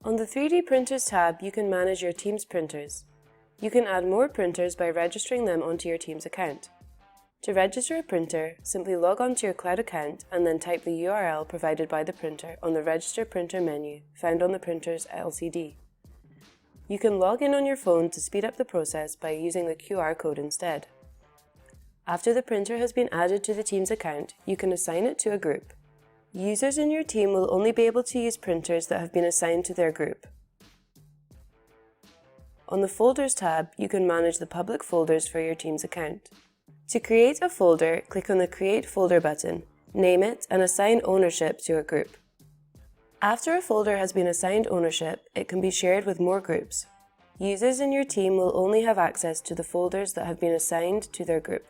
On the 3D Printers tab, you can manage your Teams printers. You can add more printers by registering them onto your Teams account. To register a printer, simply log on to your cloud account and then type the URL provided by the printer on the Register Printer menu found on the printer's LCD. You can log in on your phone to speed up the process by using the QR code instead. After the printer has been added to the Teams account, you can assign it to a group. Users in your team will only be able to use printers that have been assigned to their group. On the Folders tab, you can manage the public folders for your Teams account. To create a folder, click on the Create Folder button, name it, and assign ownership to a group. After a folder has been assigned ownership, it can be shared with more groups. Users in your team will only have access to the folders that have been assigned to their group.